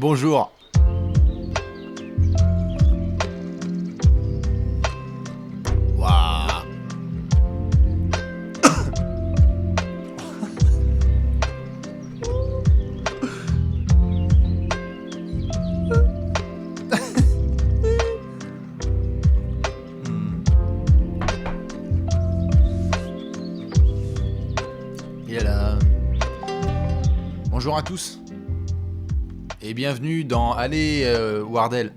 bonjour. Waouh. Et là. Bonjour à tous. Et bienvenue dans Allez Wardell.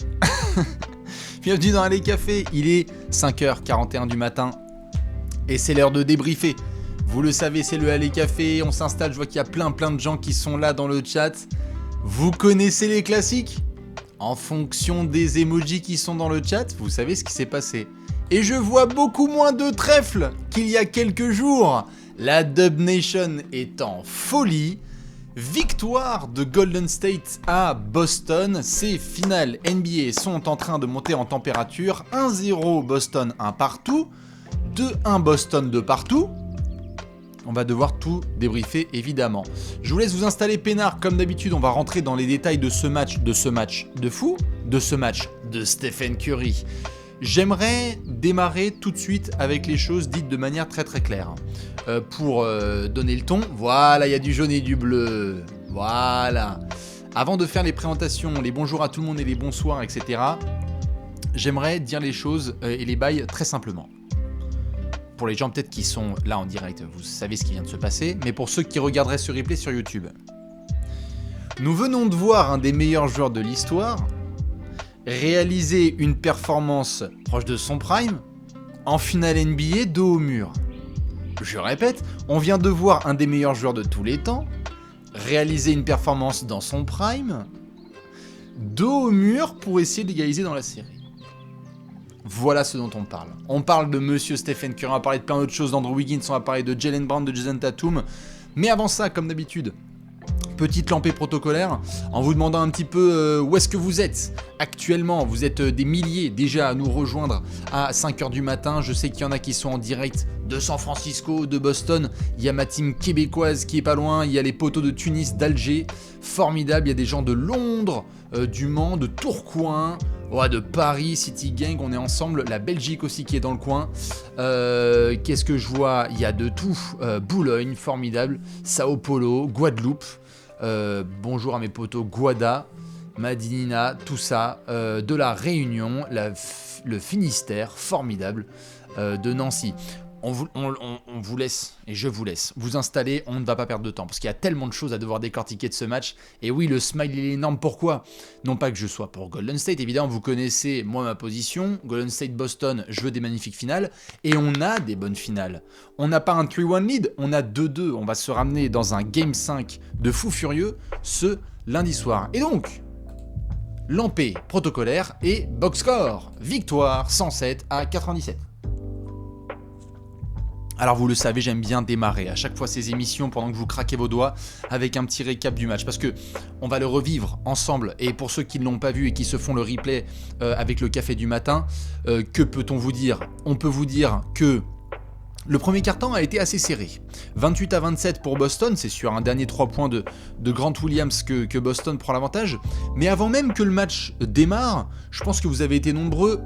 Bienvenue dans Allez Café. Il est 5h41 du matin et c'est l'heure de débriefer. Vous le savez, c'est le Allez Café. On s'installe, je vois qu'il y a plein de gens qui sont là dans le chat. Vous connaissez les classiques ? En fonction des emojis qui sont dans le chat, vous savez ce qui s'est passé. Et je vois beaucoup moins de trèfle qu'il y a quelques jours. La Dub Nation est en folie. Victoire de Golden State à Boston. Ces finales NBA sont en train de monter en température. 1-0 Boston, 1 partout. 2-1 Boston, 2 partout. On va devoir tout débriefer évidemment. Je vous laisse vous installer peinard comme d'habitude. On va rentrer dans les détails de ce match de fou, de ce match de Stephen Curry. J'aimerais démarrer tout de suite avec les choses dites de manière très claire. Pour donner le ton, voilà, il y a du jaune et du bleu. Voilà. Avant de faire les présentations, les bonjours à tout le monde et les bonsoirs, etc., j'aimerais dire les choses et les bails très simplement. Pour les gens peut-être qui sont là en direct, vous savez ce qui vient de se passer, mais pour ceux qui regarderaient ce replay sur YouTube, nous venons de voir un des meilleurs joueurs de l'histoire réaliser une performance proche de son prime en finale NBA dos au mur. Je répète, on vient de voir un des meilleurs joueurs de tous les temps réaliser une performance dans son prime dos au mur pour essayer d'égaliser dans la série. Voilà ce dont on parle. On parle de Monsieur Stephen Curry, on va parler de plein d'autres choses, d'Andrew Wiggins, on va parler de Jaylen Brown, de Jason Tatum. Mais avant ça, comme d'habitude, petite lampée protocolaire, en vous demandant un petit peu où est-ce que vous êtes actuellement. Vous êtes des milliers déjà à nous rejoindre à 5h du matin. Je sais qu'il y en a qui sont en direct de San Francisco, de Boston. Il y a ma team québécoise qui est pas loin. Il y a les poteaux de Tunis, d'Alger. Formidable. Il y a des gens de Londres, du Mans, de Tourcoing, de Paris, City Gang. On est ensemble. La Belgique aussi qui est dans le coin. Qu'est-ce que je vois ? Il y a de tout. Boulogne, formidable. Sao Paulo, Guadeloupe. Bonjour à mes potos Guada, Madinina, tout ça, de la Réunion, le Finistère, formidable, de Nancy. On vous laisse, et je vous laisse, vous installer, on ne va pas perdre de temps, parce qu'il y a tellement de choses à devoir décortiquer de ce match, et oui, le smile il est énorme, pourquoi ? Non pas que je sois pour Golden State, évidemment, vous connaissez, moi, ma position, Golden State-Boston, je veux des magnifiques finales, et on a des bonnes finales. On n'a pas un 3-1 lead, on a 2-2, on va se ramener dans un Game 5 de fou furieux, ce lundi soir. Et donc, lampée protocolaire et box score, victoire 107-97. Alors vous le savez, j'aime bien démarrer à chaque fois ces émissions pendant que vous craquez vos doigts avec un petit récap du match parce que on va le revivre ensemble et pour ceux qui ne l'ont pas vu et qui se font le replay avec le café du matin, que peut-on vous dire ? On peut vous dire que le premier quart-temps a été assez serré. 28-27 pour Boston, c'est sur un dernier 3 points de Grant Williams que Boston prend l'avantage. Mais avant même que le match démarre, je pense que vous avez été nombreux.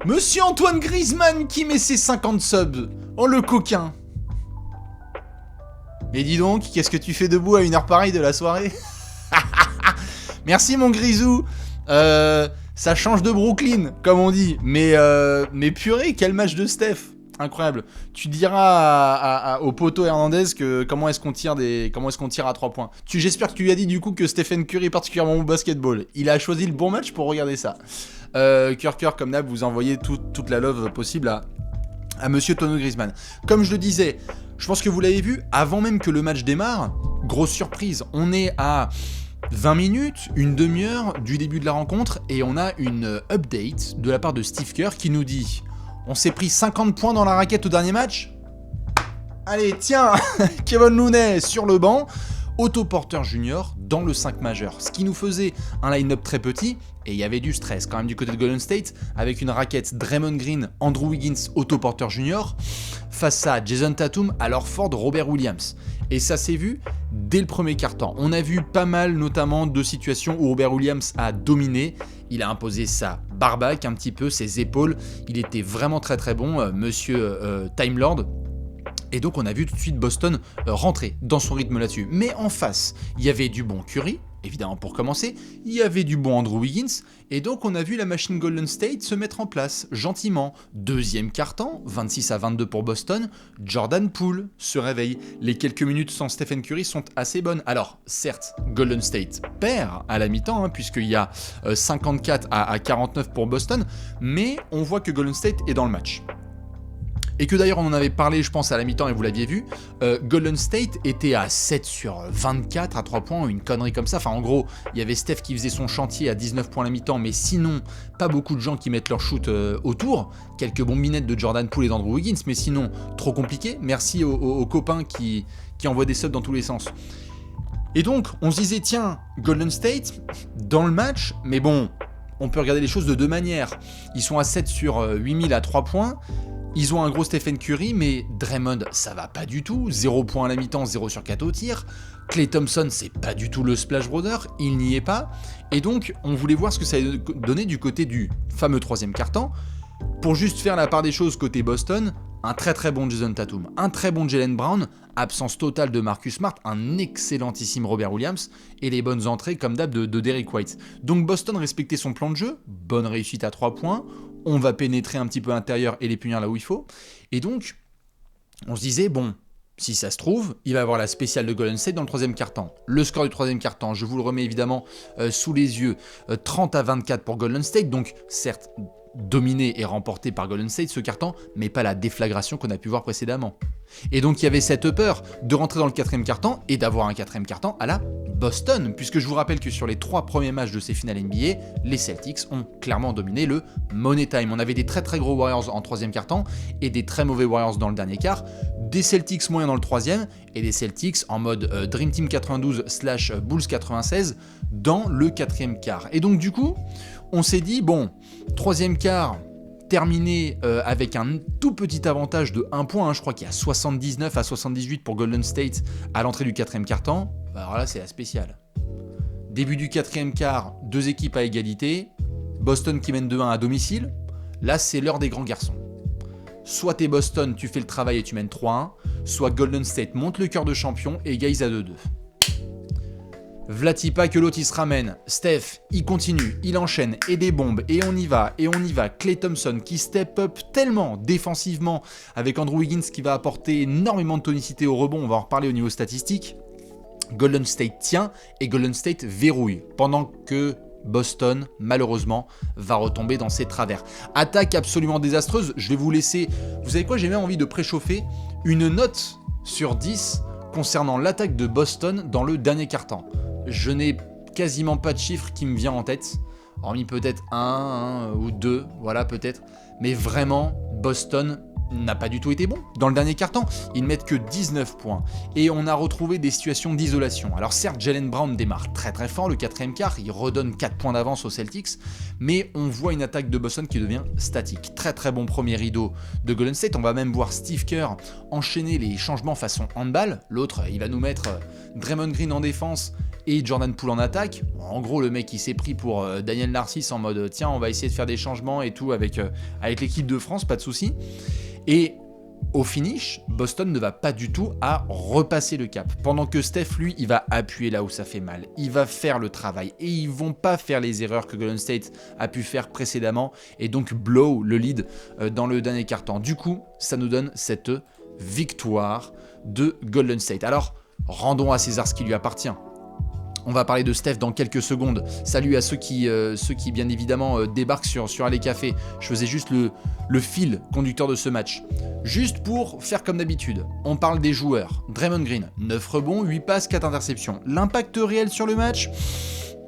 Monsieur Antoine Griezmann qui met ses 50 subs. Oh le coquin. Mais dis donc, qu'est-ce que tu fais debout à une heure pareille de la soirée ? Merci mon Grisou. Ça change de Brooklyn, comme on dit. Mais purée, quel match de Steph. Incroyable. Tu diras au poteau Hernandez que comment est-ce qu'on tire à 3 points. J'espère que tu lui as dit du coup que Stephen Curry est particulièrement au basketball. Il a choisi le bon match pour regarder ça. Cœur, comme d'hab, vous envoyez toute la love possible à Monsieur Tono Griezmann. Comme je le disais, je pense que vous l'avez vu, avant même que le match démarre, grosse surprise, on est à 20 minutes, une demi-heure du début de la rencontre et on a une update de la part de Steve Kerr qui nous dit « On s'est pris 50 points dans la raquette au dernier match. Allez, tiens, Kevin Looney sur le banc. Otto Porter Jr. dans le 5 majeur. Ce qui nous faisait un line-up très petit, et il y avait du stress quand même du côté de Golden State, avec une raquette Draymond Green, Andrew Wiggins, Otto Porter Jr. face à Jason Tatum, Al Horford, Robert Williams. Et ça s'est vu, dès le premier quart-temps. On a vu pas mal notamment de situations où Robert Williams a dominé. Il a imposé sa barbaque un petit peu, ses épaules. Il était vraiment très très bon, monsieur Time Lord. Et donc on a vu tout de suite Boston rentrer dans son rythme là-dessus. Mais en face, il y avait du bon Curry, évidemment pour commencer, il y avait du bon Andrew Wiggins, et donc on a vu la machine Golden State se mettre en place, gentiment. Deuxième quart-temps, 26-22 pour Boston, Jordan Poole se réveille. Les quelques minutes sans Stephen Curry sont assez bonnes. Alors, certes, Golden State perd à la mi-temps, puisqu'il y a 54 à 49 pour Boston, mais on voit que Golden State est dans le match. Et que d'ailleurs on en avait parlé je pense à la mi-temps et vous l'aviez vu, Golden State était à 7 sur 24 à 3 points, une connerie comme ça. Enfin en gros, il y avait Steph qui faisait son chantier à 19 points à la mi-temps, mais sinon, pas beaucoup de gens qui mettent leur shoot autour. Quelques bombinettes de Jordan Poole et d'Andrew Wiggins, mais sinon, trop compliqué. Merci aux copains qui envoient des subs dans tous les sens. Et donc, on se disait, tiens, Golden State, dans le match, mais bon, on peut regarder les choses de deux manières. Ils sont à 7 sur 8000 à 3 points, ils ont un gros Stephen Curry, mais Draymond, ça va pas du tout. 0 points à la mi-temps, 0 sur 4 au tir. Klay Thompson, c'est pas du tout le Splash Brother, il n'y est pas. Et donc, on voulait voir ce que ça allait donner du côté du fameux troisième quart-temps. Pour juste faire la part des choses côté Boston, un très très bon Jason Tatum, un très bon Jaylen Brown, absence totale de Marcus Smart, un excellentissime Robert Williams, et les bonnes entrées comme d'hab de Derrick White. Donc Boston respectait son plan de jeu, bonne réussite à 3 points, on va pénétrer un petit peu à l'intérieur et les punir là où il faut. Et donc, on se disait, bon, si ça se trouve, il va y avoir la spéciale de Golden State dans le troisième quart-temps. Le score du troisième quart-temps, je vous le remets évidemment sous les yeux, 30-24 pour Golden State, donc certes dominé et remporté par Golden State ce quart-temps, mais pas la déflagration qu'on a pu voir précédemment. Et donc il y avait cette peur de rentrer dans le quatrième quart-temps et d'avoir un quatrième quart-temps à la Boston, puisque je vous rappelle que sur les 3 premiers matchs de ces finales NBA, les Celtics ont clairement dominé le Money Time. On avait des très très gros Warriors en troisième quart-temps et des très mauvais Warriors dans le dernier quart, des Celtics moyens dans le troisième et des Celtics en mode Dream Team 92/Bulls 96 dans le quatrième quart. Et donc du coup, on s'est dit, bon, troisième quart terminé avec un tout petit avantage de 1 point, je crois qu'il y a 79-78 pour Golden State à l'entrée du quatrième quart-temps. Alors là, c'est la spéciale. Début du quatrième quart, 2 équipes à égalité, Boston qui mène 2-1 à domicile. Là, c'est l'heure des grands garçons. Soit t'es Boston, tu fais le travail et tu mènes 3-1, soit Golden State monte le cœur de champion et égalise à 2-2. Vlati pas que l'autre il se ramène, Steph, il continue, il enchaîne, et des bombes, et on y va. Klay Thompson qui step up tellement défensivement, avec Andrew Wiggins qui va apporter énormément de tonicité au rebond, on va en reparler au niveau statistique. Golden State tient, et Golden State verrouille, pendant que Boston, malheureusement, va retomber dans ses travers. Attaque absolument désastreuse, je vais vous laisser, vous savez quoi, j'ai même envie de préchauffer une note sur 10 concernant l'attaque de Boston dans le dernier quart-temps. Je n'ai quasiment pas de chiffre qui me vient en tête, hormis peut-être un ou 2, voilà peut-être, mais vraiment, Boston n'a pas du tout été bon. Dans le dernier quart-temps, ils ne mettent que 19 points, et on a retrouvé des situations d'isolation. Alors certes, Jaylen Brown démarre très très fort le quatrième quart, il redonne 4 points d'avance aux Celtics, mais on voit une attaque de Boston qui devient statique. Très très bon premier rideau de Golden State, on va même voir Steve Kerr enchaîner les changements façon handball, l'autre il va nous mettre Draymond Green en défense, et Jordan Poole en attaque. En gros, le mec il s'est pris pour Daniel Narcisse en mode tiens, on va essayer de faire des changements et tout avec l'équipe de France, pas de souci. Et au finish, Boston ne va pas du tout à repasser le cap. Pendant que Steph, lui, il va appuyer là où ça fait mal. Il va faire le travail et ils vont pas faire les erreurs que Golden State a pu faire précédemment et donc blow le lead dans le dernier quart-temps. Du coup, ça nous donne cette victoire de Golden State. Alors, rendons à César ce qui lui appartient. On va parler de Steph dans quelques secondes. Salut à ceux qui bien évidemment débarquent sur Allez Café. Je faisais juste le fil conducteur de ce match. Juste pour faire comme d'habitude, on parle des joueurs. Draymond Green, 9 rebonds, 8 passes, 4 interceptions. L'impact réel sur le match ?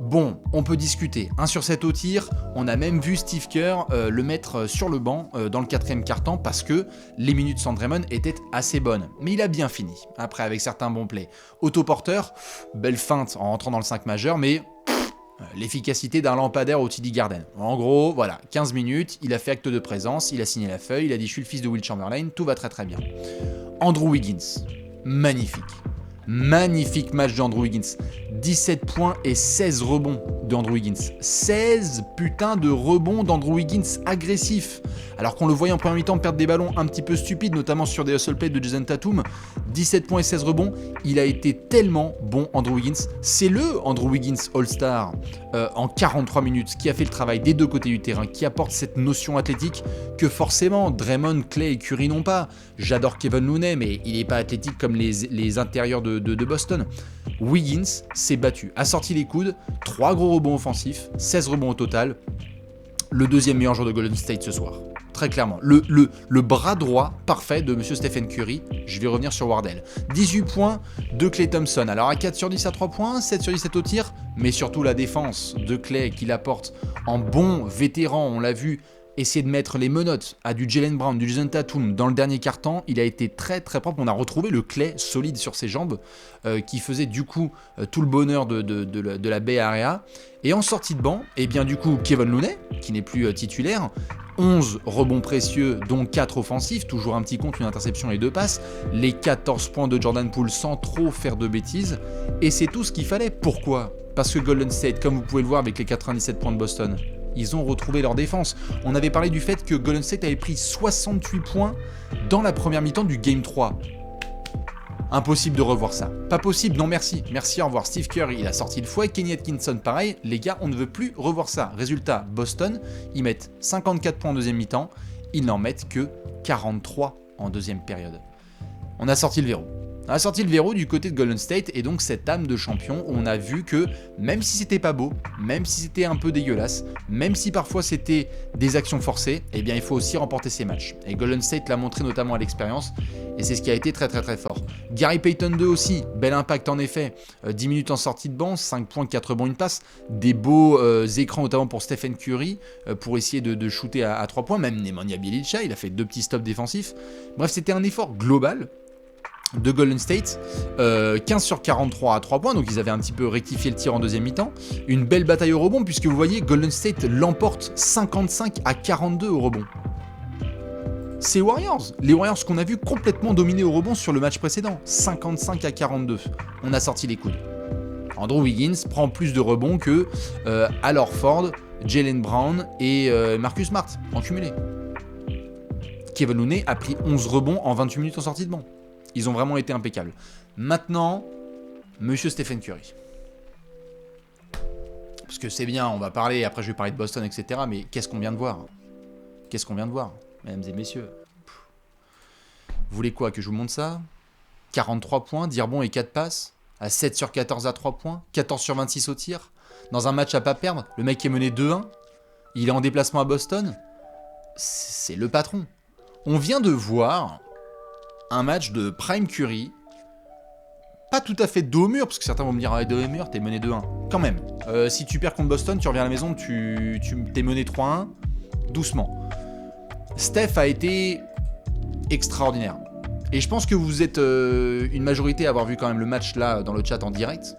Bon, on peut discuter. 1 sur 7 au tir, on a même vu Steve Kerr le mettre sur le banc dans le quatrième quart-temps parce que les minutes sans Draymond étaient assez bonnes. Mais il a bien fini, après avec certains bons plays. Autoporteur, belle feinte en rentrant dans le 5 majeur, mais l'efficacité d'un lampadaire au TD Garden. En gros, voilà, 15 minutes, il a fait acte de présence, il a signé la feuille, il a dit je suis le fils de Will Chamberlain, tout va très très bien. Andrew Wiggins, magnifique. Magnifique match d'Andrew Wiggins. 17 points et 16 rebonds d'Andrew Wiggins. 16 putains de rebonds d'Andrew Wiggins agressif. Alors qu'on le voyait en première mi-temps perdre des ballons un petit peu stupides, notamment sur des hustle plays de Jason Tatum. 17 points et 16 rebonds. Il a été tellement bon, Andrew Wiggins. C'est le Andrew Wiggins All-Star en 43 minutes qui a fait le travail des deux côtés du terrain, qui apporte cette notion athlétique que forcément Draymond, Clay et Curry n'ont pas. J'adore Kevin Looney, mais il n'est pas athlétique comme les intérieurs de Boston. Wiggins s'est battu, a sorti les coudes, 3 gros rebonds offensifs, 16 rebonds au total. Le deuxième meilleur joueur de Golden State ce soir. Très clairement. Le bras droit parfait de monsieur Stephen Curry. Je vais revenir sur Wardell. 18 points de Klay Thompson. Alors à 4 sur 10 à 3 points, 7 sur 17 au tir, mais surtout la défense de Klay qu'il apporte en bon vétéran, on l'a vu, essayer de mettre les menottes à du Jaylen Brown, du Jason Tatum dans le dernier quart-temps. Il a été très très propre. On a retrouvé le Klay solide sur ses jambes qui faisait du coup tout le bonheur de la Bay Area. Et en sortie de banc, et bien du coup Kevin Looney, qui n'est plus titulaire, 11 rebonds précieux, dont 4 offensifs, toujours un petit compte, une interception et 2 passes, les 14 points de Jordan Poole sans trop faire de bêtises, et c'est tout ce qu'il fallait. Pourquoi ? Parce que Golden State, comme vous pouvez le voir avec les 97 points de Boston, ils ont retrouvé leur défense. On avait parlé du fait que Golden State avait pris 68 points dans la première mi-temps du Game 3. Impossible de revoir ça. Pas possible, non merci. Merci, au revoir. Steve Kerr, il a sorti le fouet. Kenny Atkinson, pareil. Les gars, on ne veut plus revoir ça. Résultat, Boston, ils mettent 54 points en deuxième mi-temps. Ils n'en mettent que 43 en deuxième période. On a sorti le verrou. On a sorti le verrou du côté de Golden State et donc cette âme de champion où on a vu que même si c'était pas beau, même si c'était un peu dégueulasse, même si parfois c'était des actions forcées, eh bien il faut aussi remporter ces matchs. Et Golden State l'a montré notamment à l'expérience et c'est ce qui a été très très très fort. Gary Payton 2 aussi, bel impact en effet, 10 minutes en sortie de banc, 5 points, 4 rebonds, une passe, des beaux écrans notamment pour Stephen Curry pour essayer de shooter à 3 points, même Nemanja Bjelica, il a fait 2 petits stops défensifs. Bref, c'était un effort global de Golden State, 15 sur 43 à 3 points, donc ils avaient un petit peu rectifié le tir en deuxième mi-temps. Une belle bataille au rebond, puisque vous voyez, Golden State l'emporte 55 à 42 au rebond. C'est Warriors, les Warriors qu'on a vu complètement dominer au rebond sur le match précédent, 55 à 42. On a sorti les coudes. Andrew Wiggins prend plus de rebonds que Al Horford, Jaylen Brown et Marcus Smart en cumulé. Kevin Looney a pris 11 rebonds en 28 minutes en sortie de banc. Ils ont vraiment été impeccables. Maintenant, monsieur Stephen Curry. Parce que c'est bien, on va parler, après je vais parler de Boston, etc. Mais qu'est-ce qu'on vient de voir ? Qu'est-ce qu'on vient de voir, mesdames et messieurs ? Vous voulez quoi, que je vous montre ça ? 43 points, 10 rebonds et 4 passes, à 7 sur 14 à 3 points, 14 sur 26 au tir. Dans un match à pas perdre, le mec est mené 2-1, il est en déplacement à Boston. C'est le patron. On vient de voir un match de Prime Curry, pas tout à fait dos au mur, parce que certains vont me dire, ah, dos au mur, t'es mené 2-1. Quand même, si tu perds contre Boston, tu reviens à la maison, t'es mené 3-1, doucement. Steph a été extraordinaire. Et je pense que vous êtes une majorité à avoir vu quand même le match là, dans le chat en direct.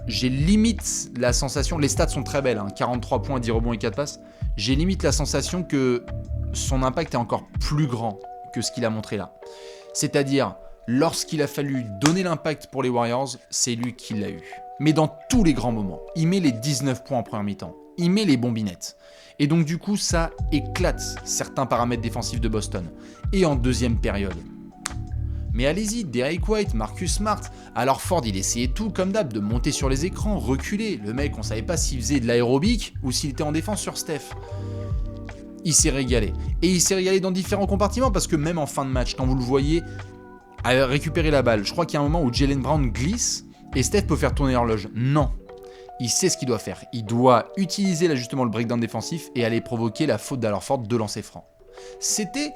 J'ai limite la sensation, les stats sont très belles, hein, 43 points, 10 rebonds et 4 passes, j'ai limite la sensation que son impact est encore plus grand que ce qu'il a montré là. C'est-à-dire, lorsqu'il a fallu donner l'impact pour les Warriors, c'est lui qui l'a eu. Mais dans tous les grands moments, il met les 19 points en première mi-temps, il met les bombinettes. Et donc du coup, ça éclate certains paramètres défensifs de Boston. Et en deuxième période, mais allez-y, Derek White, Marcus Smart, Al Horford, il essayait tout comme d'hab, de monter sur les écrans, reculer. Le mec, on savait pas s'il faisait de l'aérobic ou s'il était en défense sur Steph. Il s'est régalé. Et il s'est régalé dans différents compartiments parce que même en fin de match, quand vous le voyez récupérer la balle, je crois qu'il y a un moment où Jaylen Brown glisse et Steph peut faire tourner l'horloge. Non. Il sait ce qu'il doit faire. Il doit utiliser là justement le breakdown défensif et aller provoquer la faute d'Al Horford de lancer franc. C'était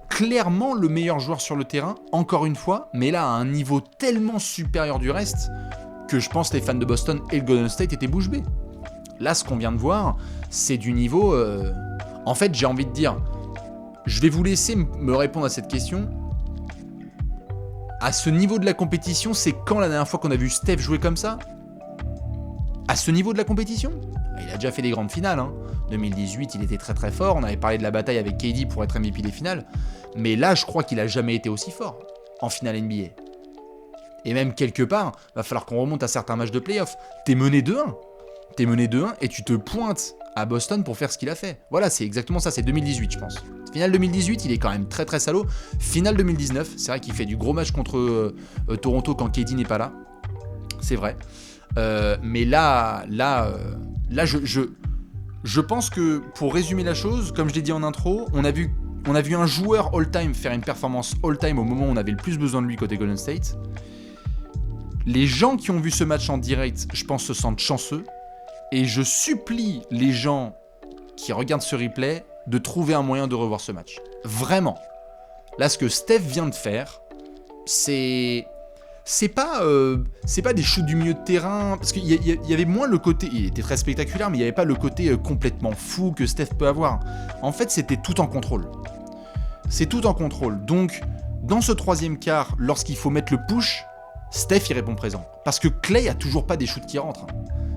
clairement le meilleur joueur sur le terrain, encore une fois, mais là à un niveau tellement supérieur du reste que je pense que les fans de Boston et le Golden State étaient bouche bée. Là, ce qu'on vient de voir, c'est du niveau... En fait, j'ai envie de dire, je vais vous laisser me répondre à cette question. À ce niveau de la compétition, c'est quand la dernière fois qu'on a vu Steph jouer comme ça ? À ce niveau de la compétition ? Il a déjà fait des grandes finales. 2018, il était très très fort. On avait parlé de la bataille avec KD pour être MVP des finales. Mais là, je crois qu'il a jamais été aussi fort en finale NBA. Et même quelque part, va falloir qu'on remonte à certains matchs de playoff. T'es mené 2-1. T'es mené 2-1 et tu te pointes à Boston pour faire ce qu'il a fait. Voilà, c'est exactement ça, c'est 2018 je pense. Finale 2018, il est quand même très très salaud. Finale 2019, c'est vrai qu'il fait du gros match contre Toronto quand KD n'est pas là. C'est vrai. Mais là, je pense que pour résumer la chose, comme je l'ai dit en intro, on a vu un joueur all-time faire une performance all-time au moment où on avait le plus besoin de lui côté Golden State. Les gens qui ont vu ce match en direct, je pense, se sentent chanceux. Et je supplie les gens qui regardent ce replay de trouver un moyen de revoir ce match. Vraiment. Là, ce que Steph vient de faire, c'est pas des shoots du milieu de terrain, parce qu'il y avait moins le côté, il était très spectaculaire, mais il n'y avait pas le côté complètement fou que Steph peut avoir. En fait, c'était tout en contrôle. C'est tout en contrôle. Donc, dans ce troisième quart, lorsqu'il faut mettre le push, Steph y répond présent. Parce que Clay a toujours pas des shoots qui rentrent.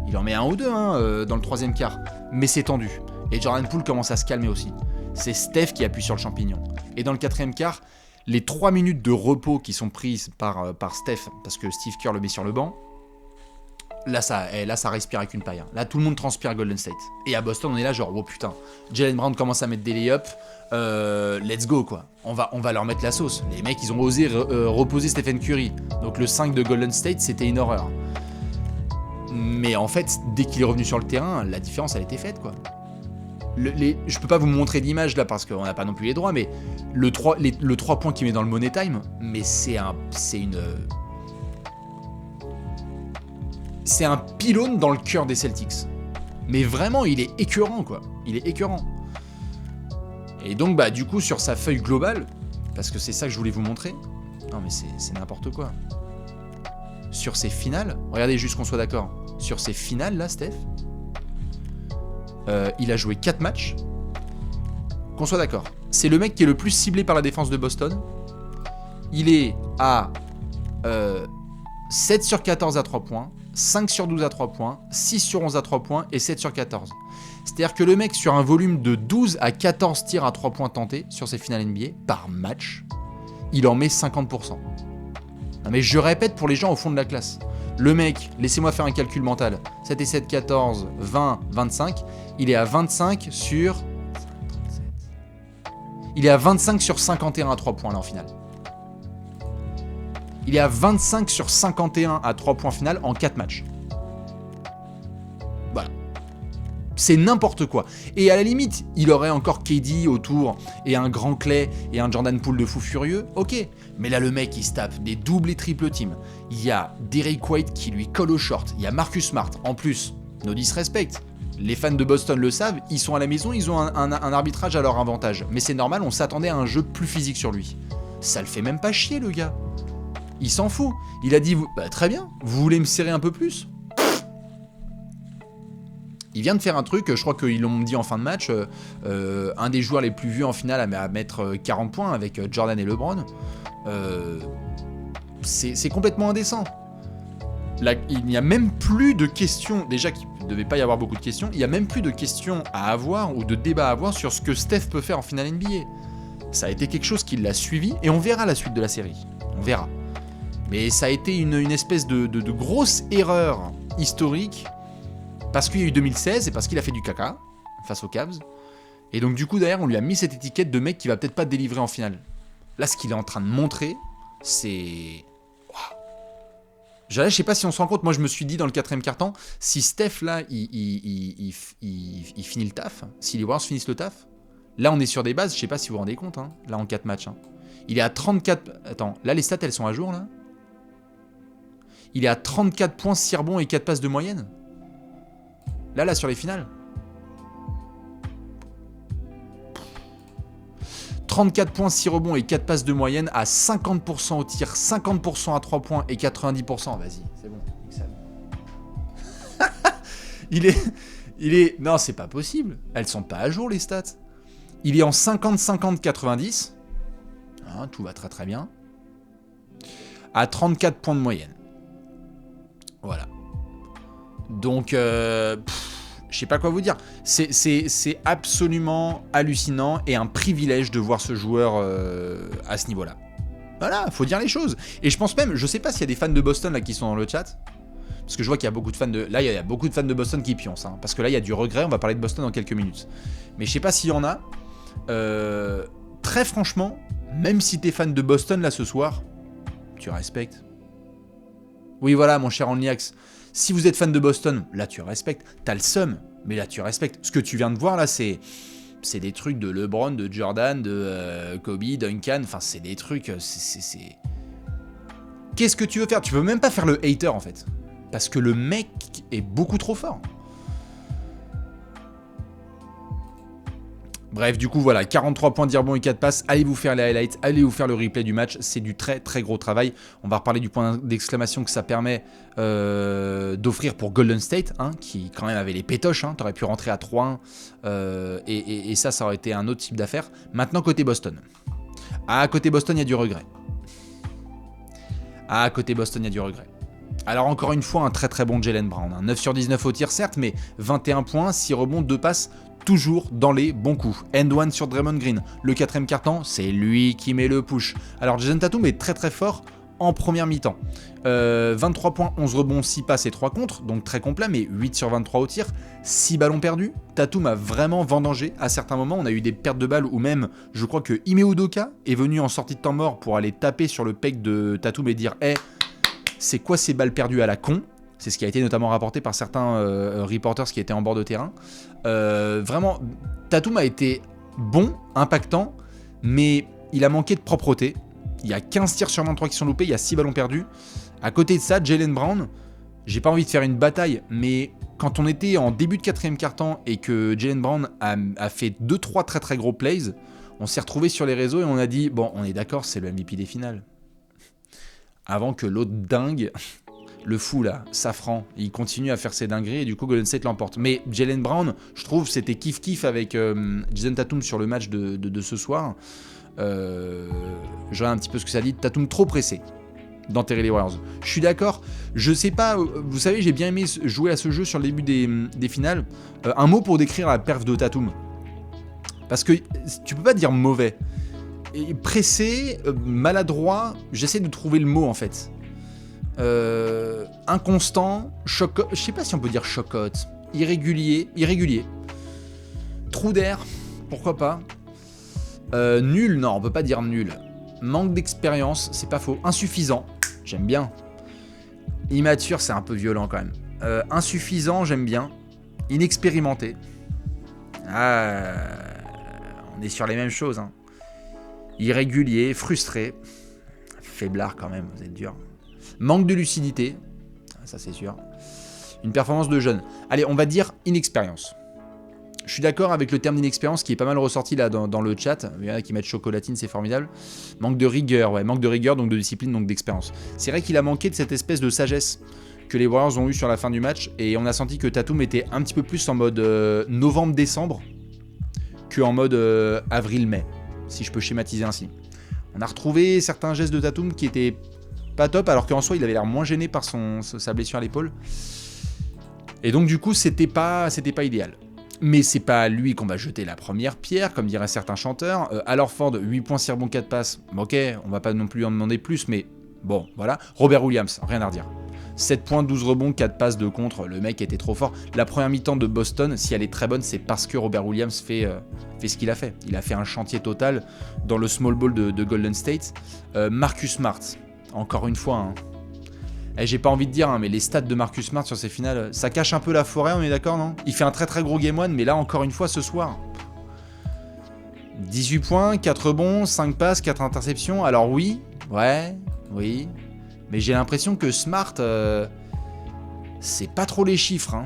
Il en met un ou deux dans le troisième quart, mais c'est tendu. Et Jordan Poole commence à se calmer aussi. C'est Steph qui appuie sur le champignon. Et dans le quatrième quart, les 3 minutes de repos qui sont prises par Steph, parce que Steve Kerr le met sur le banc, là ça respire avec une paille. Hein. Là tout le monde transpire Golden State. Et à Boston on est là genre oh putain, Jaylen Brown commence à mettre des lay-ups, let's go quoi. On va leur mettre la sauce. Les mecs ils ont osé reposer Stephen Curry. Donc le 5 de Golden State c'était une horreur. Mais en fait dès qu'il est revenu sur le terrain, la différence elle était faite quoi. Je peux pas vous montrer d'image là parce qu'on n'a pas non plus les droits, mais le 3 points qu'il met dans le Money Time, mais c'est un pylône dans le cœur des Celtics. Mais vraiment, il est écœurant quoi. Il est écœurant. Et donc bah du coup sur sa feuille globale, parce que c'est ça que je voulais vous montrer. Non mais c'est n'importe quoi. Sur ses finales, regardez juste qu'on soit d'accord. Sur ses finales là, Steph. Il a joué 4 matchs. Qu'on soit d'accord. C'est le mec qui est le plus ciblé par la défense de Boston. Il est à 7 sur 14 à 3 points, 5 sur 12 à 3 points, 6 sur 11 à 3 points et 7 sur 14. C'est-à-dire que le mec, sur un volume de 12 à 14 tirs à 3 points tentés sur ses finales NBA par match, il en met 50%. Non mais je répète pour les gens au fond de la classe. Le mec, laissez-moi faire un calcul mental. 7 et 7, 14, 20, 25. Il est à 25 sur... Il est à 25 sur 51 à 3 points là en finale. Il est à 25 sur 51 à 3 points finale en 4 matchs. Voilà. C'est n'importe quoi. Et à la limite, il aurait encore KD autour et un grand Clay et un Jordan Poole de fou furieux. Ok. Mais là, le mec, il se tape des doubles et triples teams. Il y a Derrick White qui lui colle au short. Il y a Marcus Smart. En plus, no disrespect. Les fans de Boston le savent, ils sont à la maison, ils ont un arbitrage à leur avantage. Mais c'est normal, on s'attendait à un jeu plus physique sur lui. Ça le fait même pas chier, le gars. Il s'en fout. Il a dit, bah, très bien, vous voulez me serrer un peu plus ? Il vient de faire un truc, je crois qu'ils l'ont dit en fin de match, un des joueurs les plus vus en finale à mettre 40 points avec Jordan et LeBron. C'est complètement indécent. Là, il n'y a même plus de questions, déjà qu'il ne devait pas y avoir beaucoup de questions, il n'y a même plus de questions à avoir ou de débats à avoir sur ce que Steph peut faire en finale NBA. Ça a été quelque chose qui l'a suivi et on verra la suite de la série. On verra. Mais ça a été une espèce de grosse erreur historique parce qu'il y a eu 2016 et parce qu'il a fait du caca face aux Cavs. Et donc du coup derrière on lui a mis cette étiquette de mec qui va peut-être pas délivrer en finale. Là ce qu'il est en train de montrer, c'est... Je sais pas si on se rend compte, moi je me suis dit dans le 4ème quart-temps, si Steph là, il finit le taf, si les Warriors finissent le taf, là on est sur des bases, je sais pas si vous vous rendez compte, hein, là en 4 matchs. Hein. Il est à 34... Attends, là les stats elles sont à jour là. Il est à 34 points, 6 rebonds et 4 passes de moyenne. Là sur les finales. 34 points, 6 rebonds et 4 passes de moyenne à 50% au tir, 50% à 3 points et 90%. Vas-y, c'est bon. il est... Non, c'est pas possible. Elles sont pas à jour, les stats. Il est en 50-50-90. Hein, tout va très très bien. À 34 points de moyenne. Voilà. Donc... je sais pas quoi vous dire. C'est absolument hallucinant et un privilège de voir ce joueur à ce niveau-là. Voilà, faut dire les choses. Et je pense même, je sais pas s'il y a des fans de Boston là qui sont dans le chat. Parce que je vois qu'il y a beaucoup de fans de... Là, il y a beaucoup de fans de Boston qui pioncent. Hein, parce que là, il y a du regret. On va parler de Boston dans quelques minutes. Mais je sais pas s'il y en a. Très franchement, même si t'es fan de Boston là ce soir, tu respectes. Oui, voilà, mon cher Onlyax. Si vous êtes fan de Boston, là, tu respectes. T'as le seum, mais là, tu respectes. Ce que tu viens de voir là, c'est des trucs de LeBron, de Jordan, de Kobe, Duncan. Enfin, c'est des trucs... c'est... Qu'est-ce que tu veux faire? Tu peux même pas faire le hater, en fait. Parce que le mec est beaucoup trop fort. Bref, du coup, voilà, 43 points, 10 rebonds et 4 passes. Allez vous faire les highlights, allez vous faire le replay du match. C'est du très très gros travail. On va reparler du point d'exclamation que ça permet d'offrir pour Golden State, hein, qui quand même avait les pétoches. Hein. T'aurais pu rentrer à 3-1 et ça aurait été un autre type d'affaire. Maintenant, côté Boston. Ah, côté Boston, il y a du regret. Ah, côté Boston, il y a du regret. Alors encore une fois, un très très bon Jaylen Brown. Hein. 9 sur 19 au tir, certes, mais 21 points, 6 rebonds, 2 passes, toujours dans les bons coups. End one sur Draymond Green. Le 4ème quart-temps, c'est lui qui met le push. Alors Jason Tatum est très très fort en première mi-temps. 23 points, 11 rebonds, 6 passes et 3 contres, donc très complet, mais 8 sur 23 au tir, 6 ballons perdus. Tatum a vraiment vendangé à certains moments. On a eu des pertes de balles où même, je crois que Ime Udoka est venu en sortie de temps mort pour aller taper sur le pec de Tatum et dire « Hey, c'est quoi ces balles perdues à la con ?» C'est ce qui a été notamment rapporté par certains reporters qui étaient en bord de terrain. Vraiment, Tatum a été bon, impactant, mais il a manqué de propreté. Il y a 15 tirs sur 23 qui sont loupés, il y a 6 ballons perdus. À côté de ça, Jaylen Brown, j'ai pas envie de faire une bataille, mais quand on était en début de 4ème quart-temps et que Jaylen Brown a fait 2-3 très très gros plays, on s'est retrouvé sur les réseaux et on a dit, bon, on est d'accord, c'est le MVP des finales. Avant que l'autre dingue, le fou là, Safran, il continue à faire ses dingueries et du coup Golden State l'emporte. Mais Jaylen Brown, je trouve, c'était kiff-kiff avec Jason Tatum sur le match de ce soir. Je regarde un petit peu ce que ça dit. Tatum trop pressé d'enterrer les Warriors. Je suis d'accord. Je sais pas, vous savez, j'ai bien aimé jouer à ce jeu sur le début des finales. Un mot pour décrire la perf de Tatum. Parce que tu peux pas dire mauvais. Et pressé, maladroit, j'essaie de trouver le mot en fait. Inconstant, je sais pas si on peut dire chocotte, irrégulier, trou d'air, pourquoi pas. Nul, non, on peut pas dire nul. Manque d'expérience, c'est pas faux. Insuffisant, j'aime bien. Immature, c'est un peu violent quand même. Insuffisant, j'aime bien. Inexpérimenté. Ah, on est sur les mêmes choses. Hein. Irrégulier, frustré. Faiblard quand même, vous êtes dur. Manque de lucidité, ça c'est sûr. Une performance de jeune. Allez, on va dire inexpérience. Je suis d'accord avec le terme d'inexpérience qui est pas mal ressorti là dans le chat. Il y en a qui mettent chocolatine, c'est formidable. Manque de rigueur, ouais, manque de rigueur, donc de discipline, donc d'expérience. C'est vrai qu'il a manqué de cette espèce de sagesse que les Warriors ont eu sur la fin du match. Et on a senti que Tatum était un petit peu plus en mode novembre-décembre qu'en mode avril-mai, si je peux schématiser ainsi. On a retrouvé certains gestes de Tatum qui étaient pas top, alors qu'en soi il avait l'air moins gêné par sa blessure à l'épaule. Et donc du coup c'était pas idéal. Mais c'est pas à lui qu'on va jeter la première pierre, comme diraient certains chanteurs. Al Horford, 8 points, 6 rebonds, 4 passes. Ok, on va pas non plus en demander plus, mais bon, voilà. Robert Williams, rien à redire. 7 points, 12 rebonds, 4 passes de contre, le mec était trop fort. La première mi-temps de Boston, si elle est très bonne, c'est parce que Robert Williams fait ce qu'il a fait. Il a fait un chantier total dans le small ball de Golden State. Marcus Smart, encore une fois, hein. J'ai pas envie de dire, hein, mais les stats de Marcus Smart sur ces finales, ça cache un peu la forêt, on est d'accord, non? Il fait un très très gros game one, mais là, encore une fois, ce soir, 18 points, 4 rebonds, 5 passes, 4 interceptions. Alors oui, mais j'ai l'impression que Smart, c'est pas trop les chiffres. Hein.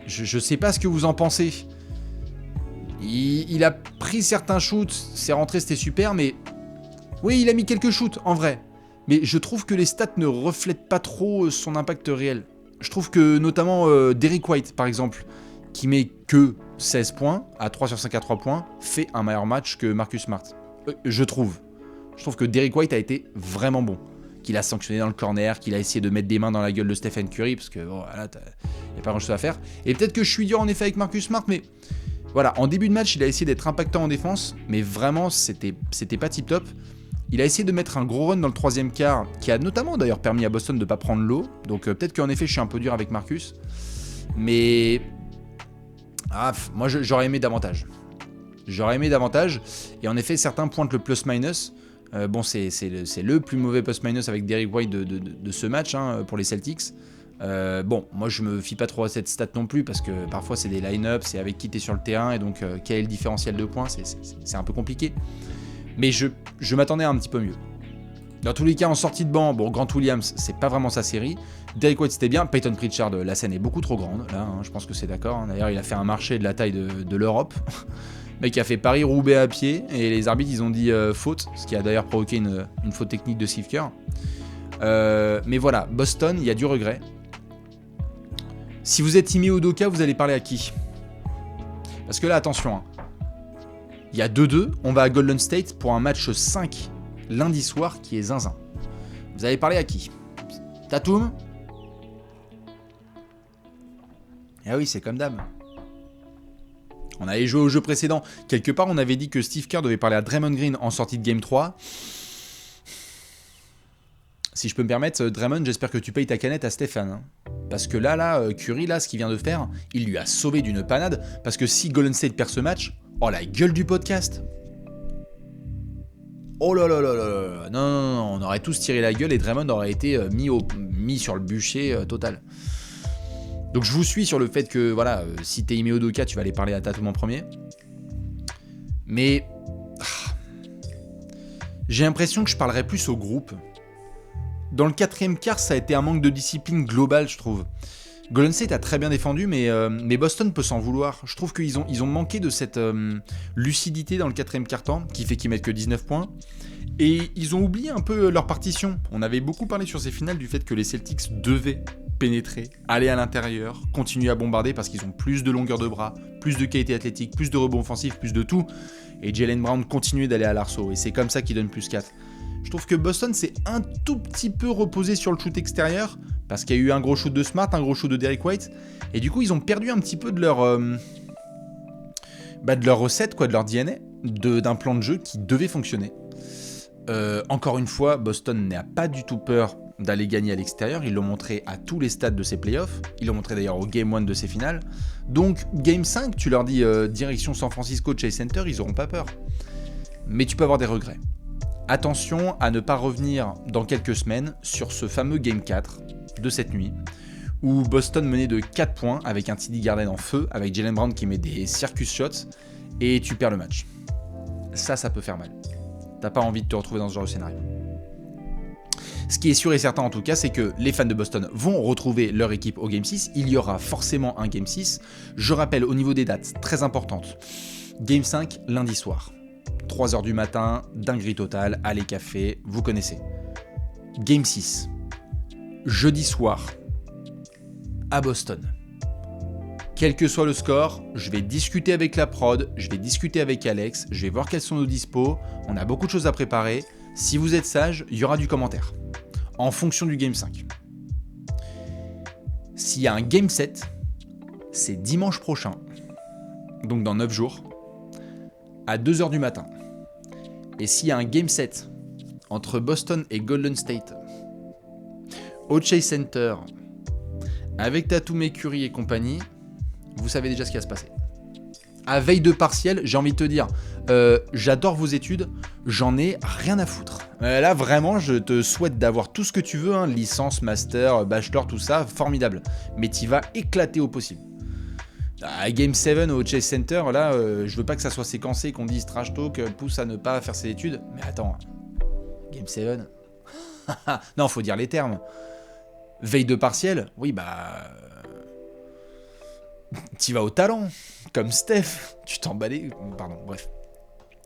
Je sais pas ce que vous en pensez. Il a pris certains shoots, c'est rentré, c'était super, mais oui, il a mis quelques shoots, en vrai. Mais je trouve que les stats ne reflètent pas trop son impact réel. Je trouve que notamment Derrick White, par exemple, qui met que 16 points, à 3 sur 5 à 3 points, fait un meilleur match que Marcus Smart. Je trouve que Derrick White a été vraiment bon. Qu'il a sanctionné dans le corner, qu'il a essayé de mettre des mains dans la gueule de Stephen Curry, parce que bon, voilà, il n'y a pas grand chose à faire. Et peut-être que je suis dur en effet avec Marcus Smart, mais voilà, en début de match, il a essayé d'être impactant en défense, mais vraiment, c'était pas tip top. Il a essayé de mettre un gros run dans le troisième quart, qui a notamment d'ailleurs permis à Boston de ne pas prendre l'eau. Donc peut-être qu'en effet je suis un peu dur avec Marcus. Mais moi j'aurais aimé davantage. Et en effet certains pointent le plus-minus. C'est le plus mauvais plus-minus avec Derrick White de ce match pour les Celtics. Moi je me fie pas trop à cette stat non plus parce que parfois c'est des line-up, c'est avec qui t'es sur le terrain et donc quel est le différentiel de points, c'est un peu compliqué. Mais je m'attendais à un petit peu mieux. Dans tous les cas, en sortie de banc, Grant Williams, c'est pas vraiment sa série. Derrick White, c'était bien. Peyton Pritchard, la scène est beaucoup trop grande. Là, je pense que c'est d'accord. D'ailleurs, il a fait un marché de la taille de l'Europe. Le mec a fait Paris-Roubaix à pied. Et les arbitres, ils ont dit faute. Ce qui a d'ailleurs provoqué une faute technique de Steve Kerr. Mais voilà, Boston, il y a du regret. Si vous êtes Ime Udoka, vous allez parler à qui? Parce que là, attention. Il y a 2-2. On va à Golden State pour un match 5 lundi soir qui est zinzin. Vous allez parler à qui? Tatum? Ah oui, c'est comme d'hab. On avait joué au jeu précédent. Quelque part, on avait dit que Steve Kerr devait parler à Draymond Green en sortie de Game 3. Si je peux me permettre, Draymond, j'espère que tu payes ta canette à Stéphane. Parce que là, Curry, ce qu'il vient de faire, il lui a sauvé d'une panade. Parce que si Golden State perd ce match, oh la gueule du podcast. Oh là là là là. Non, on aurait tous tiré la gueule et Draymond aurait été mis sur le bûcher total. Donc je vous suis sur le fait que, voilà, si t'es Ime Udoka, tu vas aller parler à Tatum en premier. Mais j'ai l'impression que je parlerai plus au groupe. Dans le quatrième quart, ça a été un manque de discipline globale, je trouve. Golden State a très bien défendu, mais Boston peut s'en vouloir. Je trouve qu'ils ont manqué de cette lucidité dans le quatrième quart-temps, qui fait qu'ils mettent que 19 points. Et ils ont oublié un peu leur partition. On avait beaucoup parlé sur ces finales du fait que les Celtics devaient pénétrer, aller à l'intérieur, continuer à bombarder parce qu'ils ont plus de longueur de bras, plus de qualité athlétique, plus de rebonds offensifs, plus de tout. Et Jaylen Brown continuait d'aller à l'arceau. Et c'est comme ça qu'ils donnent plus 4. Je trouve que Boston s'est un tout petit peu reposé sur le shoot extérieur, parce qu'il y a eu un gros shoot de Smart, un gros shoot de Derrick White, et du coup ils ont perdu un petit peu de leur recette, de leur DNA, d'un plan de jeu qui devait fonctionner. Encore une fois, Boston n'a pas du tout peur d'aller gagner à l'extérieur, ils l'ont montré à tous les stades de ses playoffs, ils l'ont montré d'ailleurs au Game 1 de ses finales, donc Game 5, tu leur dis direction San Francisco, Chase Center, ils n'auront pas peur. Mais tu peux avoir des regrets. Attention à ne pas revenir dans quelques semaines sur ce fameux Game 4 de cette nuit, où Boston menait de 4 points avec un TD Garden en feu, avec Jaylen Brown qui met des circus shots, et tu perds le match. Ça peut faire mal. T'as pas envie de te retrouver dans ce genre de scénario. Ce qui est sûr et certain en tout cas, c'est que les fans de Boston vont retrouver leur équipe au Game 6. Il y aura forcément un Game 6. Je rappelle au niveau des dates, très importantes. Game 5, lundi soir. 3h du matin, dinguerie totale, allez café, vous connaissez. Game 6, jeudi soir, à Boston. Quel que soit le score, je vais discuter avec la prod, je vais discuter avec Alex, je vais voir quels sont nos dispos, on a beaucoup de choses à préparer. Si vous êtes sage, il y aura du commentaire, en fonction du Game 5. S'il y a un Game 7, c'est dimanche prochain, donc dans 9 jours, à 2h du matin. Et s'il y a un Game 7 entre Boston et Golden State au Chase Center avec Tatum et Curry et compagnie, vous savez déjà ce qui va se passer. À veille de partiel, j'ai envie de te dire, j'adore vos études, j'en ai rien à foutre. Là vraiment, je te souhaite d'avoir tout ce que tu veux, licence, master, bachelor, tout ça, formidable. Mais tu vas éclater au possible. À Game 7 au Chase Center, là, je veux pas que ça soit séquencé, qu'on dise trash talk, pousse à ne pas faire ses études. Mais attends, Game 7 non, faut dire les termes. Veille de partiel, oui, t'y vas au talent, comme Steph. Tu t'emballais, pardon, bref.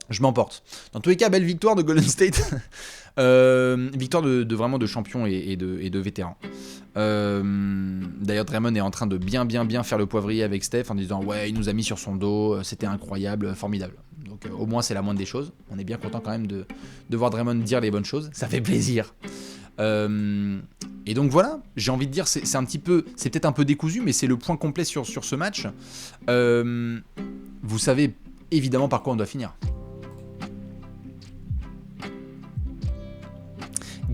Je m'emporte. Dans tous les cas, belle victoire de Golden State. Victoire vraiment de champion et de vétéran. D'ailleurs, Draymond est en train de bien faire le poivrier avec Steph en disant ouais, il nous a mis sur son dos, c'était incroyable, formidable. Donc au moins c'est la moindre des choses. On est bien content quand même de voir Draymond dire les bonnes choses. Ça fait plaisir. Et donc voilà, j'ai envie de dire, c'est peut-être un peu décousu, mais c'est le point complet sur ce match. Vous savez évidemment par quoi on doit finir.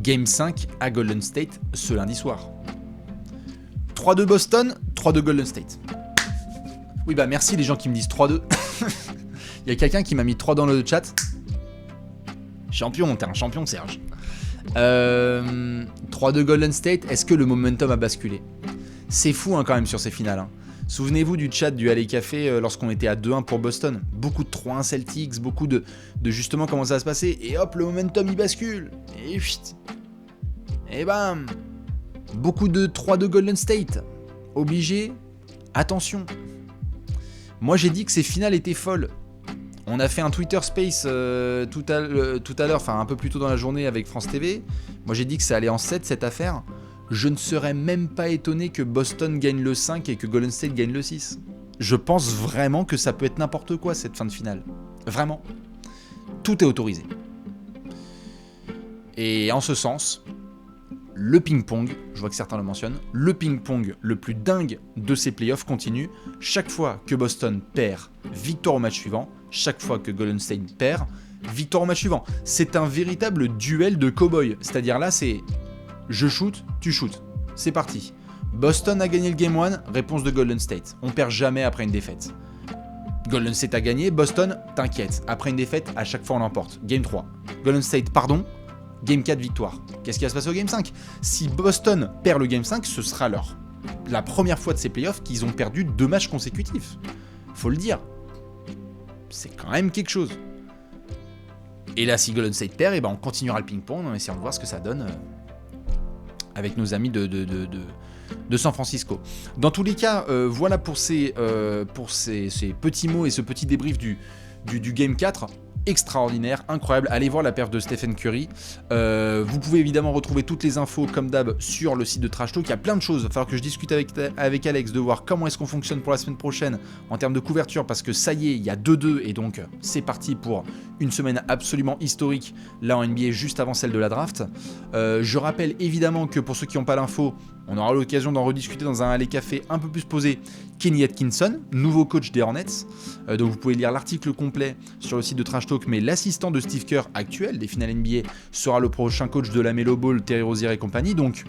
Game 5 à Golden State ce lundi soir. 3-2 Boston, 3-2 Golden State. Oui bah merci les gens qui me disent 3-2. Il y a quelqu'un qui m'a mis 3 dans le chat. Champion, t'es un champion Serge. 3-2 Golden State, est-ce que le momentum a basculé? C'est fou hein, quand même sur ces finales. Hein. Souvenez-vous du chat du Alley Café lorsqu'on était à 2-1 pour Boston. Beaucoup de 3-1 Celtics, beaucoup de justement comment ça va se passer. Et hop, le momentum il bascule. Et chut. Et bam. Beaucoup de 3-2 Golden State. Obligé. Attention. Moi j'ai dit que ces finales étaient folles. On a fait un Twitter Space tout à l'heure, enfin un peu plus tôt dans la journée avec France TV. Moi j'ai dit que ça allait en 7 cette affaire. Je ne serais même pas étonné que Boston gagne le 5 et que Golden State gagne le 6. Je pense vraiment que ça peut être n'importe quoi cette fin de finale. Vraiment. Tout est autorisé. Et en ce sens, le ping-pong, je vois que certains le mentionnent, le ping-pong le plus dingue de ces playoffs continue. Chaque fois que Boston perd, victoire au match suivant. Chaque fois que Golden State perd, victoire au match suivant. C'est un véritable duel de cow-boy. C'est-à-dire là, c'est je shoot, tu shootes. C'est parti. Boston a gagné le Game 1, réponse de Golden State. On perd jamais après une défaite. Golden State a gagné, Boston, t'inquiète. Après une défaite, à chaque fois on l'emporte. Game 3. Golden State, pardon. Game 4, victoire. Qu'est-ce qui va se passer au Game 5 ? Si Boston perd le Game 5, ce sera la première fois de ces playoffs qu'ils ont perdu 2 matchs consécutifs. Faut le dire. C'est quand même quelque chose. Et là, si Golden State perd, on continuera le ping-pong en essayant de voir ce que ça donne avec nos amis de San Francisco. Dans tous les cas, voilà pour ces petits mots et ce petit débrief du Game 4. Extraordinaire, incroyable. Allez voir la perf de Stephen Curry. Vous pouvez évidemment retrouver toutes les infos comme d'hab sur le site de Trash Talk. Il y a plein de choses. Il va falloir que je discute avec Alex de voir comment est-ce qu'on fonctionne pour la semaine prochaine en termes de couverture parce que ça y est, il y a 2-2 et donc c'est parti pour une semaine absolument historique là en NBA juste avant celle de la draft. Je rappelle évidemment que pour ceux qui n'ont pas l'info, on aura l'occasion d'en rediscuter dans un Alley Café un peu plus posé. Kenny Atkinson, nouveau coach des Hornets. Donc vous pouvez lire l'article complet sur le site de Trash Talk, mais l'assistant de Steve Kerr actuel des finales NBA sera le prochain coach de la Melo Ball, Terry Rozier et compagnie. Donc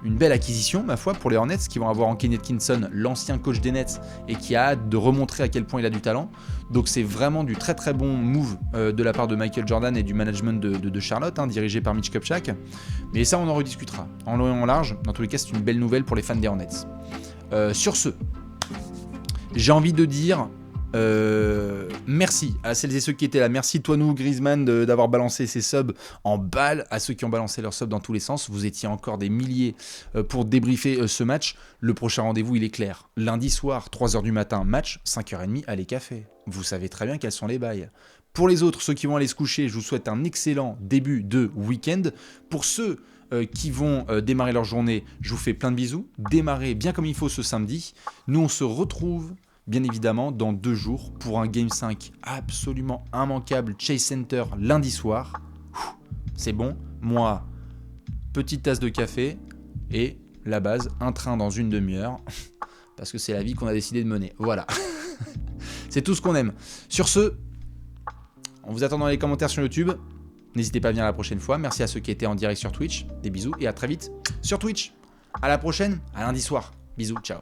une belle acquisition, ma foi, pour les Hornets qui vont avoir en Kenny Atkinson, l'ancien coach des Nets, et qui a hâte de remontrer à quel point il a du talent. Donc c'est vraiment du très très bon move de la part de Michael Jordan et du management de Charlotte, dirigé par Mitch Kupchak. Mais ça, on en rediscutera en long et en large. Dans tous les cas, c'est une belle nouvelle pour les fans des Hornets. Sur ce, j'ai envie de dire merci à celles et ceux qui étaient là. Merci Toinou Griezmann d'avoir balancé ses subs en balle, à ceux qui ont balancé leurs subs dans tous les sens. Vous étiez encore des milliers pour débriefer ce match. Le prochain rendez-vous, il est clair. Lundi soir, 3h du matin, match, 5h30, Alley Café. Vous savez très bien quels sont les bails. Pour les autres, ceux qui vont aller se coucher, je vous souhaite un excellent début de week-end. Pour ceux qui vont démarrer leur journée, je vous fais plein de bisous. Démarrez bien comme il faut ce samedi. Nous, on se retrouve bien évidemment dans 2 jours pour un Game 5 absolument immanquable Chase Center lundi soir. C'est bon, moi, petite tasse de café et la base, un train dans une demi-heure parce que c'est la vie qu'on a décidé de mener. Voilà. C'est tout ce qu'on aime. Sur ce, on vous attend dans les commentaires sur YouTube. N'hésitez pas à venir la prochaine fois. Merci à ceux qui étaient en direct sur Twitch. Des bisous et à très vite sur Twitch. À la prochaine, à lundi soir. Bisous, ciao.